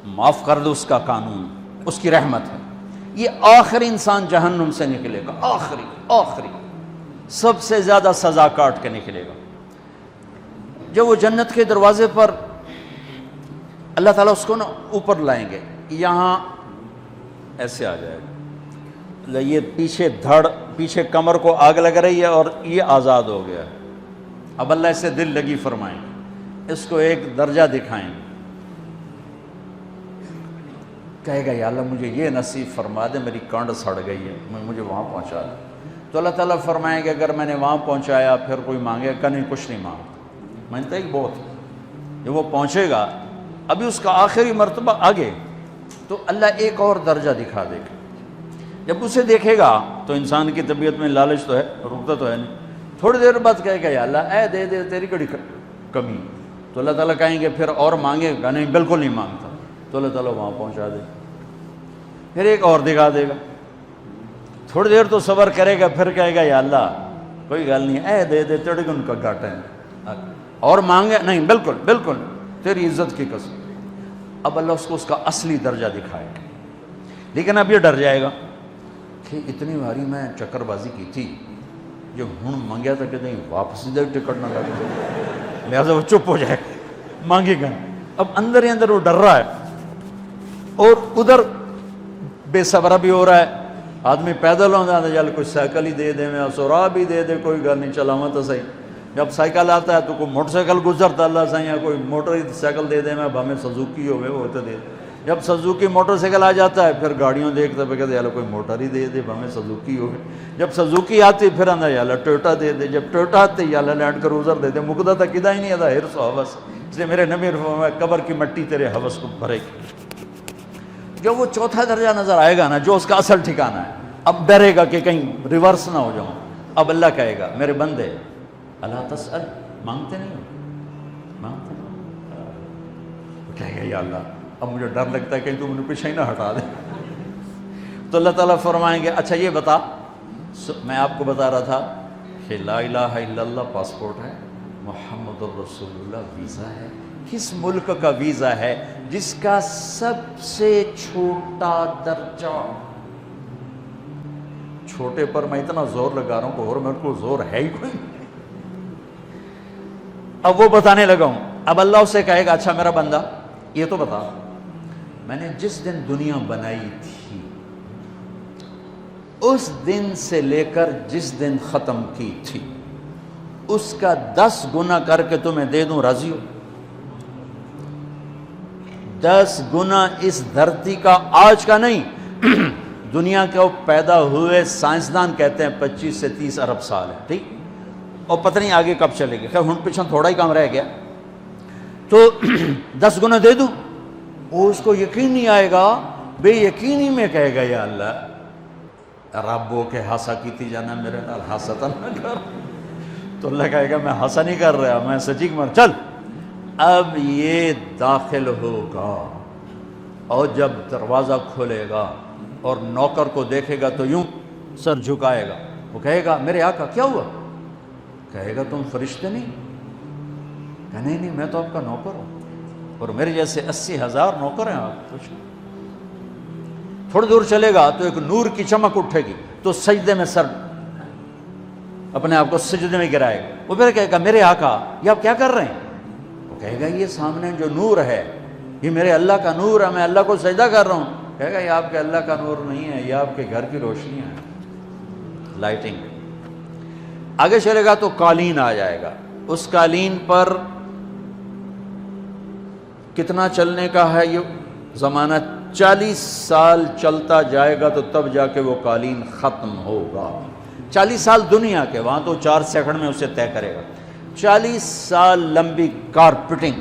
معاف کر دو، اس کا قانون، اس کی رحمت ہے۔ یہ آخری انسان جہنم سے نکلے گا، آخری سب سے زیادہ سزا کاٹ کے نکلے گا۔ جب وہ جنت کے دروازے پر اللہ تعالیٰ اس کو نا اوپر لائیں گے، یہاں ایسے آ جائے گا، یہ پیچھے کمر کو آگ لگ رہی ہے اور یہ آزاد ہو گیا ہے۔ اب اللہ اسے دل لگی فرمائیں گے، اس کو ایک درجہ دکھائیں گے، کہے گا یا اللہ مجھے یہ نصیب فرما دے، میری کانڈ سڑ گئی ہے، مجھے وہاں پہنچا دے۔ تو اللہ تعالیٰ فرمائیں گے اگر میں نے وہاں پہنچایا پھر کوئی مانگے کہ نہیں، کچھ نہیں مانگتا، مانتا ہی بہت۔ جب وہ پہنچے گا، ابھی اس کا آخری مرتبہ آگے، تو اللہ ایک اور درجہ دکھا دے گا۔ جب اسے دیکھے گا تو انسان کی طبیعت میں لالچ تو ہے، رکتا تو ہے نہیں، تھوڑی دیر بعد کہے گا یا اللہ اے دے دے، تیری کڑی کمی۔ تو اللہ تعالیٰ کہیں گے پھر اور مانگے گا، نہیں بالکل نہیں مانگتا، تو اللہ تعالیٰ وہاں پہنچا دے، پھر ایک اور دکھا دے گا، تھوڑی دیر تو صبر کرے گا، پھر کہے گا یا اللہ کوئی گل نہیں، اے دے دے، تیرے کو ان کا گھاٹا ہے، اور مانگے نہیں بالکل تیری عزت کی قسم۔ اب اللہ اس کو اس کا اصلی درجہ دکھائے گا، لیکن اب یہ ڈر جائے گا کہ اتنی باری میں چکر بازی کی تھی، جو ہوں مانگیا تھا کہ نہیں واپس دے ٹکٹ نہ لگ جائے، لہٰذا وہ چپ ہو جائے گا، مانگے گا۔ اب اندر ہی اندر وہ ڈر رہا ہے، اور ادھر بے صبرا بھی ہو رہا ہے، آدمی پیدل ہو جاتا ہے، چل کوئی سائیکل ہی دے دے، میں سورا بھی دے دے، کوئی گل نہیں، چلاواں تو صحیح۔ جب سائیکل آتا ہے تو کوئی موٹر سائیکل گزرتا اللہ صحیح ہے، کوئی موٹر سائیکل دے دے، میں بھامے سزوکی ہوئے وہ تو دے دے۔ جب سزوکی موٹر سائیکل آ جاتا ہے پھر گاڑیوں دیکھتا ہے، کہتے ہیں کوئی موٹر ہی دے دے، بھامے سزوکی ہوئے۔ جب سزوکی آتی پھر آندہ یا اللہ ٹویوٹا دے دے، جب ٹویوٹا آتے یا اللہ لینڈ کروزر دے دے، مقدہ تک کدا ہی نہیں آتا، حرص و حوث۔ اس لیے میرے نبی فرمایا قبر کی مٹی تیرے حوث کو بھرے گی۔ جو وہ چوتھا درجہ نظر آئے گا نا، جو اس کا اصل ٹھکانہ ہے، اب ڈرے گا کہ کہیں ریورس نہ ہو جاؤں۔ اب اللہ کہے گا میرے بندے اللہ تسأل، مانگتے نہیں ہو، مانگتے نہیں، کہے گا یا اللہ اب مجھے ڈر لگتا ہے کہیں تو مجھے پیچھے ہی نہ ہٹا دے۔ تو اللہ تعالیٰ فرمائیں گے اچھا یہ بتا، میں آپ کو بتا رہا تھا کہ لا الہ الا اللہ پاسپورٹ ہے، محمد الرسول اللہ ویزا ہے۔ کس ملک کا ویزا ہے؟ جس کا سب سے چھوٹا درجہ، چھوٹے پر میں اتنا زور لگا رہا ہوں کہ اور میرے کو زور ہے ہی کوئی۔ اب وہ بتانے لگا ہوں، اب اللہ اسے کہے گا اچھا میرا بندہ یہ تو بتا، میں نے جس دن دنیا بنائی تھی اس دن سے لے کر جس دن ختم کی تھی اس کا 10 گنا کر کے تمہیں دے دوں، راضی ہو؟ 10 گنا اس دھرتی کا، آج کا نہیں، دنیا کے وہ پیدا ہوئے سائنسدان کہتے ہیں 25 سے 30 ارب سال ہے، ٹھیک، اور پتہ نہیں آگے کب چلے گا، خیر ہن پیچھے تھوڑا ہی کام رہ گیا، تو 10 گنا دے دوں۔ وہ اس کو یقین نہیں آئے گا، بے یقینی میں کہے گا یا اللہ ربو کے ہاسا کیتی جانا میرے نال، ہاسا تو نہ کر۔ تو اللہ کہے گا میں ہاسا نہیں کر رہا، میں سچی مر، چل اب یہ داخل ہوگا، اور جب دروازہ کھولے گا اور نوکر کو دیکھے گا تو یوں سر جھکائے گا، وہ کہے گا میرے آقا کیا ہوا؟ کہے گا تم فرشتے نہیں؟ کہ نہیں میں تو آپ کا نوکر ہوں، اور میرے جیسے 80,000 نوکر ہیں آپ کچھ۔ تھوڑی دور چلے گا تو ایک نور کی چمک اٹھے گی، تو سجدے میں سر اپنے آپ کو سجدے میں گرائے گا، وہ پھر کہے گا میرے آقا یہ آپ کیا کر رہے ہیں؟ وہ کہے گا یہ سامنے جو نور ہے یہ میرے اللہ کا نور ہے، میں اللہ کو سجدہ کر رہا ہوں۔ کہے گا یہ آپ کے اللہ کا نور نہیں ہے، یہ آپ کے گھر کی روشنیاں ہیں، لائٹنگ۔ آگے چلے گا تو قالین آ جائے گا، اس قالین پر کتنا چلنے کا ہے یہ زمانہ، 40 سال چلتا جائے گا تو تب جا کے وہ قالین ختم ہوگا۔ 40 سال دنیا کے، وہاں تو 4 سیکنڈ میں اسے طے کرے گا۔ 40 سال لمبی کارپیٹنگ۔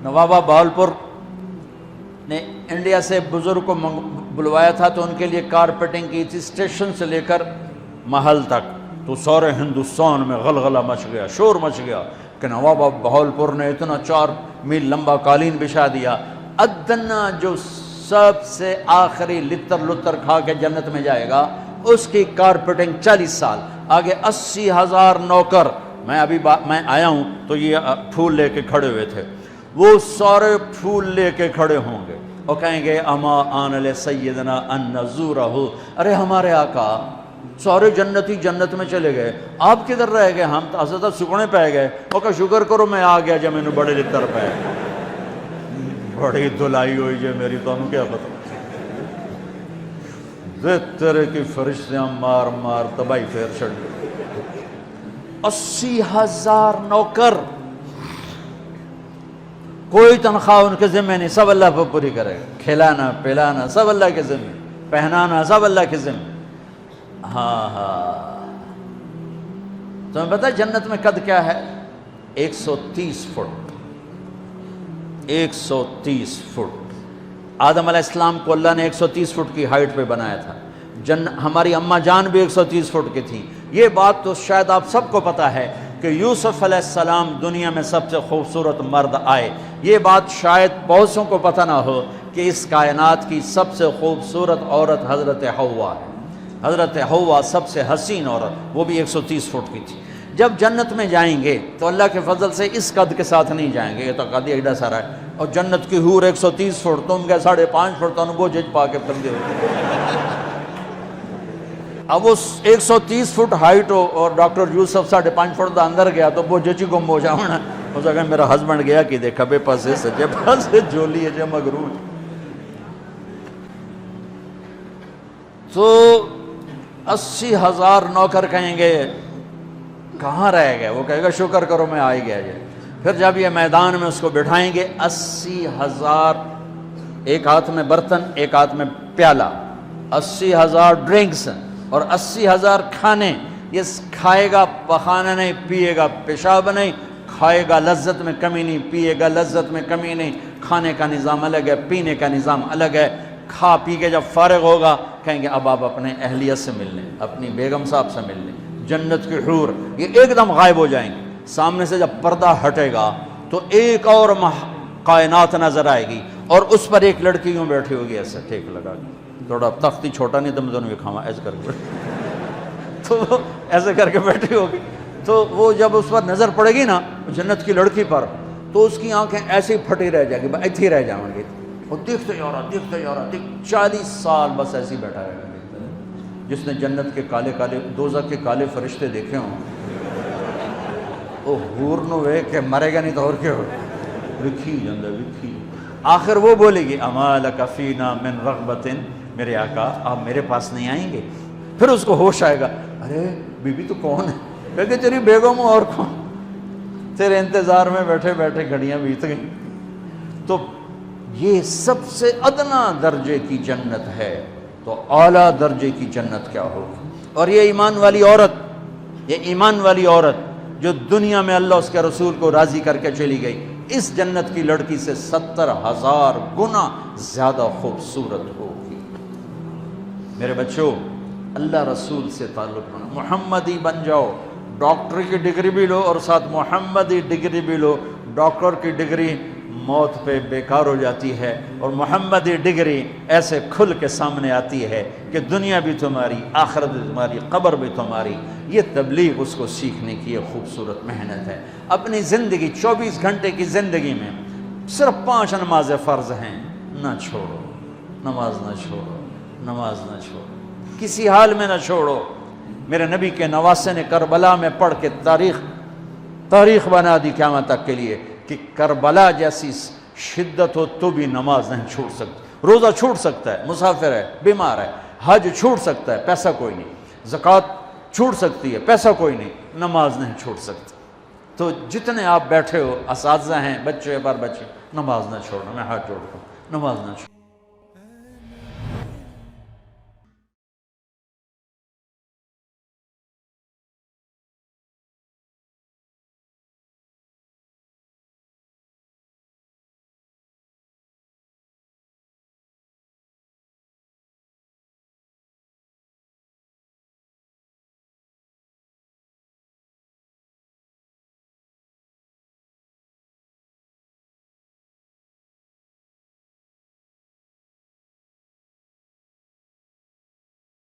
نوابہ بہاولپور نے انڈیا سے بزرگ کو بلوایا تھا تو ان کے لیے کارپیٹنگ کی تھی، اسٹیشن سے لے کر محل تک، تو سارے ہندوستان میں غلغلہ مچ گیا، شور مچ گیا کہ نوابہ بہاولپور نے اتنا 4 میل لمبا قالین بچھا دیا۔ ادنا جو سب سے آخری لتر کھا کے جنت میں جائے گا اس کی کارپیٹنگ 40 سال، آگے 80,000 نوکر میں میں آیا ہوں تو یہ پھول لے کے کھڑے ہوئے تھے، وہ سارے پھول لے کے کھڑے ہوں گے اور کہیں گے اما آن لسیدنا ان نزورہ، ارے ہمارے آقا سارے جنتی جنت میں چلے گئے، آپ کدھر رہ گئے؟ ہم تو حضرت سکنے پہ گئے۔ وہ کہ شکر کرو میں آ گیا جب میں نے بڑے لتر پہ بڑی دلائی ہوئی جے میری، تو انہوں کیا پتا تیرے کی فرشتیاں مار مار تباہی پھیر چھڑ گئے۔ 80,000 نوکر، کوئی تنخواہ ان کے ذمہ نہیں، سب اللہ پہ پوری کرے گا، کھلانا پلانا سب اللہ کے ذمہ، پہنانا سب اللہ کے ذمہ۔ ہاں تمہیں پتہ جنت میں قد کیا ہے؟ 130 فٹ، 130 فٹ۔ آدم علیہ السلام کو اللہ نے 130 فٹ کی ہائٹ پہ بنایا تھا، ہماری اماں جان بھی 130 فٹ کی تھی۔ یہ بات تو شاید آپ سب کو پتہ ہے کہ یوسف علیہ السلام دنیا میں سب سے خوبصورت مرد آئے، یہ بات شاید بہت سوں کو پتہ نہ ہو کہ اس کائنات کی سب سے خوبصورت عورت حضرت حوا ہے۔ حضرت حوا سب سے حسین عورت، وہ بھی 130 فٹ کی تھی۔ جب جنت میں جائیں گے تو اللہ کے فضل سے اس قد کے ساتھ نہیں جائیں گے، یہ تو قد ایڈا سارا ہے، اور جنت کی حور 130 فٹ، تم کیا 5.5 فٹ، تو وہ جج پا کے بندے ہوتے۔ اب وہ 130 فٹ ہائٹ ہو اور ڈاکٹر یوسف 5.5 فٹ دا اندر گیا تو وہ جچی گم ہو جاؤنا، ہو سکتا ہے میرا ہسبینڈ گیا کہ دیکھا بے پاسے سجے پاسے جولی ہے جو مغرور۔ تو 80,000 نوکر کہیں گے کہاں رہ گئے؟ وہ کہے گا شکر کرو میں آ ہی گیا جائے۔ پھر جب یہ میدان میں اس کو بٹھائیں گے، 80,000، ایک ہاتھ میں برتن ایک ہاتھ میں پیالہ، 80,000 ڈرنکس اور 80,000 کھانے۔ یہ کھائے گا پخانا نہیں، پیے گا پیشاب نہیں، کھائے گا لذت میں کمی نہیں، پیے گا لذت میں کمی نہیں۔ کھانے کا نظام الگ ہے، پینے کا نظام الگ ہے۔ کھا پی کے جب فارغ ہوگا کہیں گے اب آپ اپنے اہلیت سے مل لیں، اپنی بیگم صاحب سے مل لیں۔ جنت کی حور یہ ایک دم غائب ہو جائیں گے، سامنے سے جب پردہ ہٹے گا تو ایک اور کائنات نظر آئے گی، اور اس پر ایک لڑکی یوں بیٹھی ہوگی ایسے ٹھیک لگا کے، تھوڑا تختی چھوٹا نہیں تم دونوں بھی کھاوا ایسے کر کے، تو وہ ایسے کر کے بیٹھی ہوگی۔ تو وہ جب اس پر نظر پڑے گی نا جنت کی لڑکی پر، تو اس کی آنکھیں ایسے ہی پھٹی رہ جائیں گی، ایتھے ہی رہ جائیں گی، وہ دیکھتے جا رہا دیکھتے جا رہا، 40 سال بس ایسے ہی بیٹھا رہے گا۔ جس نے جنت کے کالے کالے دوزخ کے کالے فرشتے دیکھے ہوں، وہ حور نو وے کہ مرے گا نہیں تو اور کیا ہو، لکھی جاندہ لکھی۔ آخر وہ بولے گی اما لک فینا من رغبت، میرے آقا آپ میرے پاس نہیں آئیں گے؟ پھر اس کو ہوش آئے گا، ارے بی بی تو کون ہے؟ کہ تیری بیگم اور کون، تیرے انتظار میں بیٹھے بیٹھے گھڑیاں بیت گئیں۔ تو یہ سب سے ادنا درجے کی جنت ہے، تو اعلیٰ درجے کی جنت کیا ہوگی؟ اور یہ ایمان والی عورت، یہ ایمان والی عورت جو دنیا میں اللہ اس کے رسول کو راضی کر کے چلی گئی، اس جنت کی لڑکی سے 70,000 گنا زیادہ خوبصورت ہوگی۔ میرے بچوں، اللہ رسول سے تعلق بنا، محمدی بن جاؤ، ڈاکٹر کی ڈگری بھی لو اور ساتھ محمدی ڈگری بھی لو۔ ڈاکٹر کی ڈگری موت پہ بیکار ہو جاتی ہے، اور محمدی ڈگری ایسے کھل کے سامنے آتی ہے کہ دنیا بھی تمہاری، آخرت بھی تمہاری، قبر بھی تمہاری۔ یہ تبلیغ اس کو سیکھنے کی یہ خوبصورت محنت ہے۔ اپنی زندگی 24 گھنٹے کی زندگی میں صرف 5 نمازیں فرض ہیں، نہ چھوڑو، نماز نہ چھوڑو، نماز نہ چھوڑو، کسی حال میں نہ چھوڑو۔ میرے نبی کے نواسے نے کربلا میں پڑھ کے تاریخ بنا دی قیامت تک کے لیے کہ کربلا جیسی شدت ہو تو بھی نماز نہیں چھوٹ سکتی۔ روزہ چھوٹ سکتا ہے، مسافر ہے، بیمار ہے، حج چھوٹ سکتا ہے، پیسہ کوئی نہیں، زکوٰۃ چھوٹ سکتی ہے، پیسہ کوئی نہیں، نماز نہیں چھوٹ سکتی۔ تو جتنے آپ بیٹھے ہو، اساتذہ ہیں، بچے پر بچے، نماز نہ چھوڑنا، میں ہاتھ جوڑتا ہوں، نماز نہ چھوڑنا۔